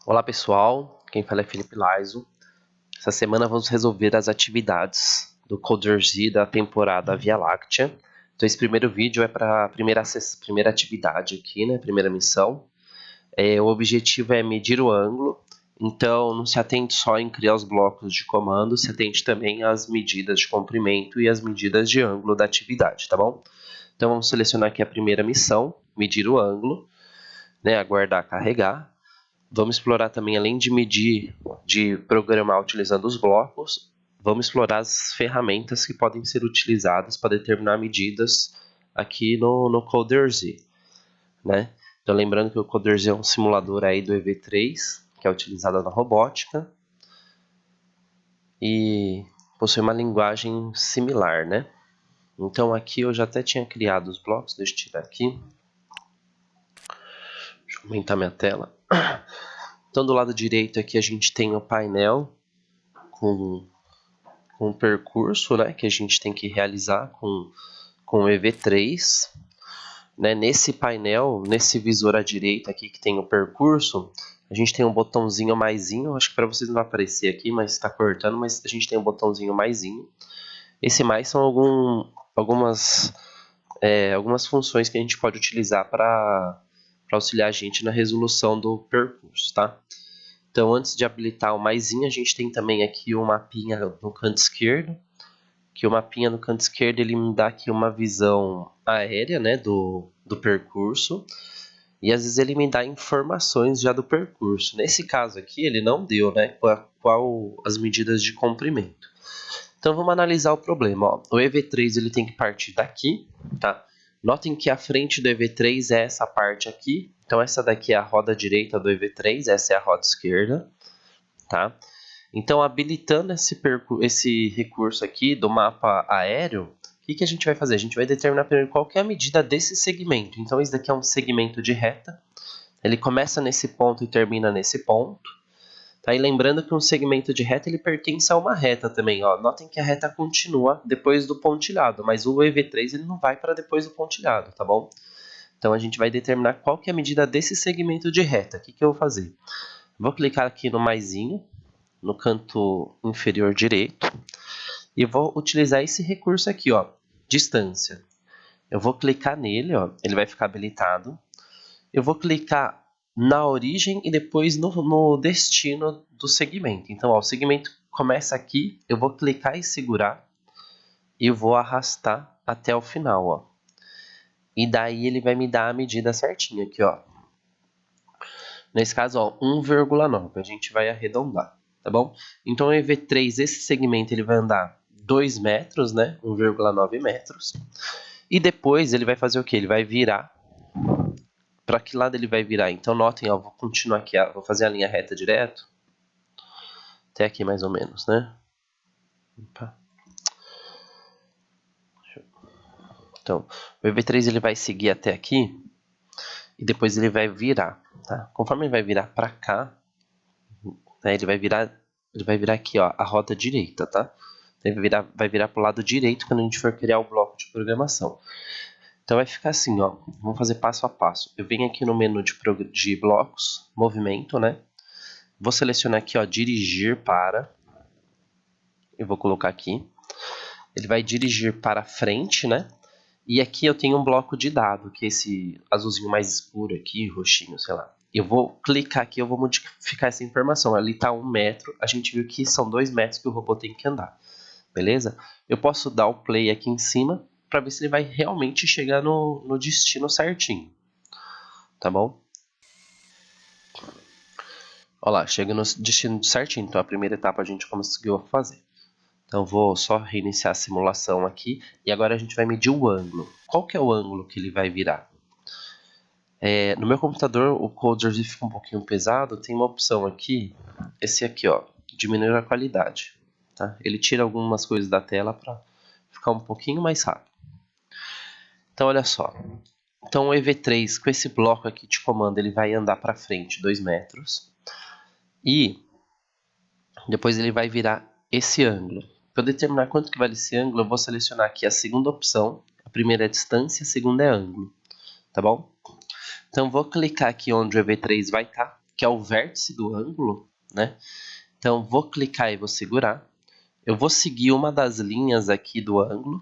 Olá pessoal, quem fala é Felipe Laiso. Essa semana vamos resolver as atividades do Coder-Z da temporada Via Láctea. Então esse primeiro vídeo é para a primeira atividade aqui, né? Primeira missão. O objetivo é medir o ângulo, então não se atente só em criar os blocos de comando, se atente também às medidas de comprimento e às medidas de ângulo da atividade, tá bom? Então vamos selecionar aqui a primeira missão, medir o ângulo, né? Aguardar carregar. Vamos explorar também, além de medir, de programar utilizando os blocos, vamos explorar as ferramentas que podem ser utilizadas para determinar medidas aqui no Coder-Z, né? Então, lembrando que o Coder-Z é um simulador aí do EV3, que é utilizado na robótica, e possui uma linguagem similar, né? Então, aqui eu já até tinha criado os blocos, deixa eu tirar aqui. Deixa eu aumentar minha tela. Então, do lado direito aqui a gente tem o painel com o percurso, né, que a gente tem que realizar com o EV3. Né? Nesse painel, nesse visor à direita aqui que tem o percurso, a gente tem um botãozinho maisinho, acho que para vocês não vai aparecer aqui, mas está cortando, mas a gente tem um botãozinho maisinho. Esse mais são algumas funções que a gente pode utilizar para auxiliar a gente na resolução do percurso, tá? Então, antes de habilitar o maisinho, a gente tem também aqui o mapinha no canto esquerdo, que o mapinha no canto esquerdo ele me dá aqui uma visão aérea, né, do percurso, e às vezes ele me dá informações já do percurso. Nesse caso aqui ele não deu, né, qual as medidas de comprimento. Então vamos analisar o problema. Ó. O EV3 ele tem que partir daqui, tá? Notem que a frente do EV3 é essa parte aqui. Então essa daqui é a roda direita do EV3, essa é a roda esquerda, tá? Então, habilitando esse recurso aqui do mapa aéreo, o que a gente vai fazer? A gente vai determinar primeiro qual que é a medida desse segmento. Então, esse daqui é um segmento de reta. Ele começa nesse ponto e termina nesse ponto. Tá? E lembrando que um segmento de reta ele pertence a uma reta também. Ó. Notem que a reta continua depois do pontilhado, mas o EV3 ele não vai para depois do pontilhado, tá bom? Então, a gente vai determinar qual que é a medida desse segmento de reta. O que eu vou fazer? Vou clicar aqui no maisinho, no canto inferior direito, e vou utilizar esse recurso aqui, ó, distância. Eu vou clicar nele, ó, ele vai ficar habilitado. Eu vou clicar na origem e depois no destino do segmento. Então, ó, o segmento começa aqui, eu vou clicar e segurar e vou arrastar até o final, ó. E daí ele vai me dar a medida certinha aqui, ó. Nesse caso, ó, 1,9, a gente vai arredondar, tá bom? Então, o EV3, esse segmento, ele vai andar 2 metros, né? 1,9 metros. E depois ele vai fazer o quê? Ele vai virar. Para que lado ele vai virar? Então, notem, ó, vou continuar aqui, ó, vou fazer a linha reta direto. Até aqui mais ou menos, né? Opa. Então, o EV3 ele vai seguir até aqui e depois ele vai virar, tá? Conforme ele vai virar para cá, né, ele vai virar aqui, ó, a roda direita, tá? Ele vai virar para o lado direito quando a gente for criar o bloco de programação. Então vai ficar assim, ó. Vamos fazer passo a passo. Eu venho aqui no menu de blocos, movimento, né? Vou selecionar aqui, ó, dirigir para. Eu vou colocar aqui. Ele vai dirigir para frente, né? E aqui eu tenho um bloco de dado, que é esse azulzinho mais escuro aqui, roxinho, sei lá. Eu vou clicar aqui, eu vou modificar essa informação. Ali está 1 metro, a gente viu que são 2 metros que o robô tem que andar. Beleza? Eu posso dar o play aqui em cima para ver se ele vai realmente chegar no destino certinho. Tá bom? Olha lá, chega no destino certinho. Então a primeira etapa a gente conseguiu fazer. Então vou só reiniciar a simulação aqui. E agora a gente vai medir o ângulo. Qual que é o ângulo que ele vai virar? No meu computador o Coder-Z fica um pouquinho pesado. Tem uma opção aqui. Esse aqui, ó. Diminuir a qualidade. Tá? Ele tira algumas coisas da tela para ficar um pouquinho mais rápido. Então olha só. Então o EV3 com esse bloco aqui de comando ele vai andar para frente 2 metros. E depois ele vai virar esse ângulo. Para determinar quanto que vale esse ângulo, eu vou selecionar aqui a segunda opção. A primeira é distância, a segunda é ângulo. Tá bom? Então vou clicar aqui onde o EV3 vai estar, que é o vértice do ângulo, né? Então, vou clicar e vou segurar. Eu vou seguir uma das linhas aqui do ângulo,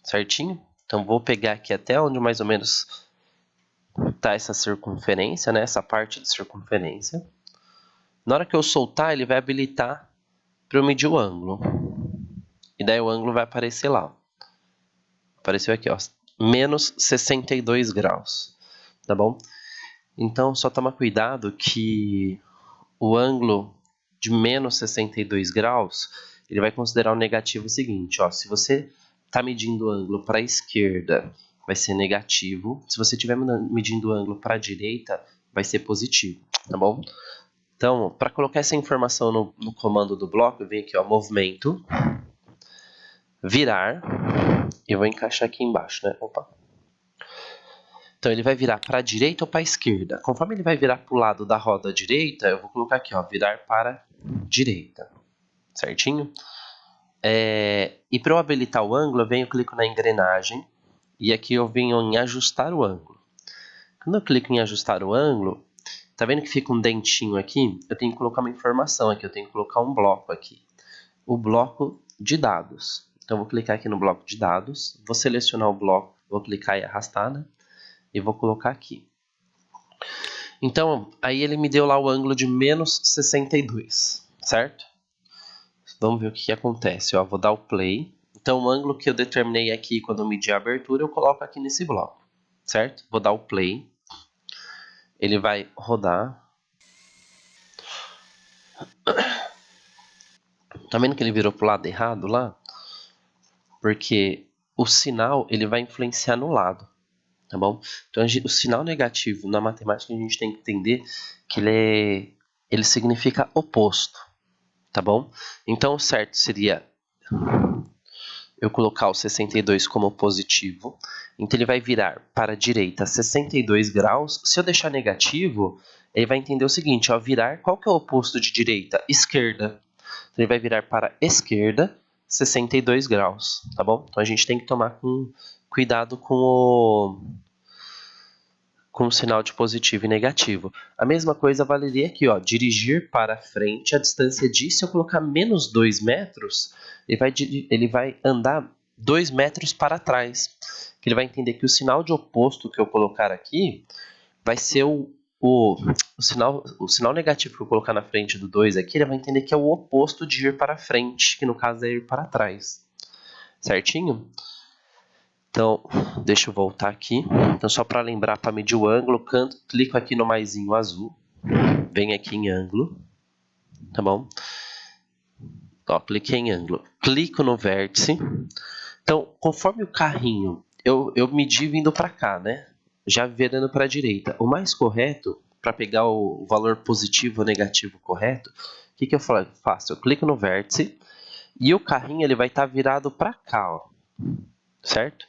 certinho? Então, vou pegar aqui até onde mais ou menos tá essa circunferência, né? Essa parte de circunferência. Na hora que eu soltar, ele vai habilitar para eu medir o ângulo. E daí o ângulo vai aparecer lá. Apareceu aqui, ó, menos 62 graus, tá bom? Então, só toma cuidado que o ângulo de menos 62 graus, ele vai considerar o negativo seguinte, ó, se você está medindo o ângulo para a esquerda, vai ser negativo, se você estiver medindo o ângulo para a direita, vai ser positivo, tá bom? Então, para colocar essa informação no comando do bloco, eu venho aqui, ó, movimento, virar, eu vou encaixar aqui embaixo, né? Opa. Então, ele vai virar para a direita ou para a esquerda. Conforme ele vai virar para o lado da roda direita, eu vou colocar aqui, ó, virar para direita, certinho? E para eu habilitar o ângulo, eu venho, clico na engrenagem, e aqui eu venho em ajustar o ângulo. Quando eu clico em ajustar o ângulo, tá vendo que fica um dentinho aqui? Eu tenho que colocar uma informação aqui, eu tenho que colocar um bloco aqui. O bloco de dados. Então, eu vou clicar aqui no bloco de dados, vou selecionar o bloco, vou clicar e arrastar, né? E vou colocar aqui. Então, aí ele me deu lá o ângulo de menos 62, certo? Vamos ver o que acontece. Ó, vou dar o play. Então, o ângulo que eu determinei aqui quando eu medi a abertura, eu coloco aqui nesse bloco, certo? Vou dar o play. Ele vai rodar. Tá vendo que ele virou pro lado errado lá? Porque o sinal ele vai influenciar no lado, tá bom? Então, o sinal negativo na matemática a gente tem que entender que ele significa oposto, tá bom? Então, o certo seria eu colocar o 62 como positivo, então ele vai virar para a direita 62 graus. Se eu deixar negativo, ele vai entender o seguinte, ó, virar, qual que é o oposto de direita? Esquerda. Então ele vai virar para a esquerda 62 graus, tá bom? Então a gente tem que tomar cuidado com o sinal de positivo e negativo. A mesma coisa valeria aqui, ó, dirigir para frente, a distância de, se eu colocar menos 2 metros, ele vai andar 2 metros para trás. Ele vai entender que o sinal de oposto que eu colocar aqui vai ser o sinal negativo que eu colocar na frente do 2 aqui, ele vai entender que é o oposto de ir para frente, que no caso é ir para trás. Certinho? Então, deixa eu voltar aqui. Então, só para lembrar, para medir o ângulo, clico aqui no maisinho azul. Venho aqui em ângulo. Tá bom? Ó, cliquei em ângulo. Clico no vértice. Então, conforme o carrinho, eu medi vindo para cá, né? Já virando para a direita. O mais correto, para pegar o valor positivo ou negativo correto, o que eu faço? Eu clico no vértice e o carrinho ele vai estar virado para cá, ó. Certo?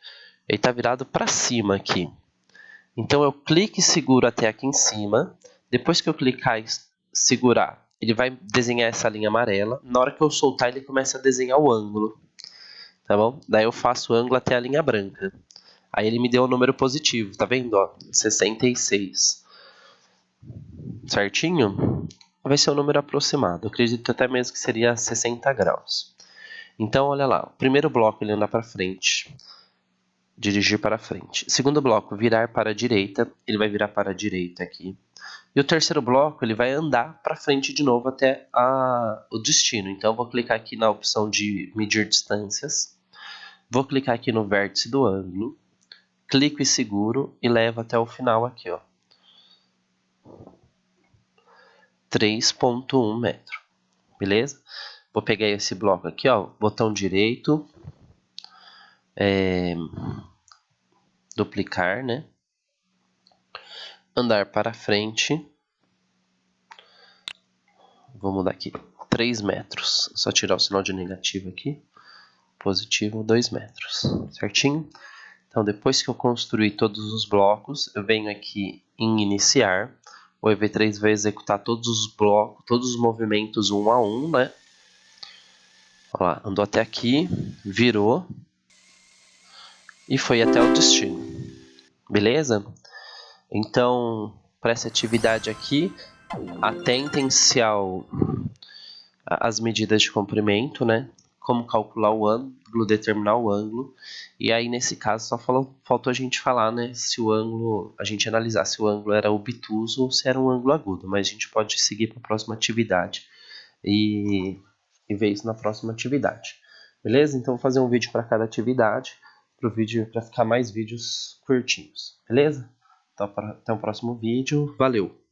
Ele está virado para cima aqui. Então, eu clico e seguro até aqui em cima. Depois que eu clicar e segurar, ele vai desenhar essa linha amarela. Na hora que eu soltar, ele começa a desenhar o ângulo. Tá bom? Daí eu faço o ângulo até a linha branca. Aí ele me deu o número positivo, tá vendo? Ó, 66. Certinho? Vai ser o número aproximado. Eu acredito até mesmo que seria 60 graus. Então, olha lá. O primeiro bloco ele anda para frente. Dirigir para frente. Segundo bloco, virar para a direita. Ele vai virar para a direita aqui. E o terceiro bloco, ele vai andar para frente de novo até o destino. Então, eu vou clicar aqui na opção de medir distâncias. Vou clicar aqui no vértice do ângulo. Clico e seguro e levo até o final aqui, ó. 3,1 metro. Beleza? Vou pegar esse bloco aqui, ó. Botão direito. Duplicar, né? Andar para frente. Vou mudar aqui. 3 metros. Só tirar o sinal de negativo aqui. Positivo, 2 metros. Certinho? Então, depois que eu construir todos os blocos, eu venho aqui em iniciar. O EV3 vai executar todos os blocos, todos os movimentos um a um, né? Olha lá, andou até aqui, virou e foi até o destino. Beleza? Então, para essa atividade aqui, Atentem-se às medidas de comprimento, né? Como calcular o ângulo, determinar o ângulo. E aí, nesse caso, só faltou a gente falar, né? Se o ângulo, a gente analisar se o ângulo era obtuso ou se era um ângulo agudo. Mas a gente pode seguir para a próxima atividade e ver isso na próxima atividade. Beleza? Então, vou fazer um vídeo para cada atividade, para ficar mais vídeos curtinhos. Beleza? Então, até o próximo vídeo. Valeu!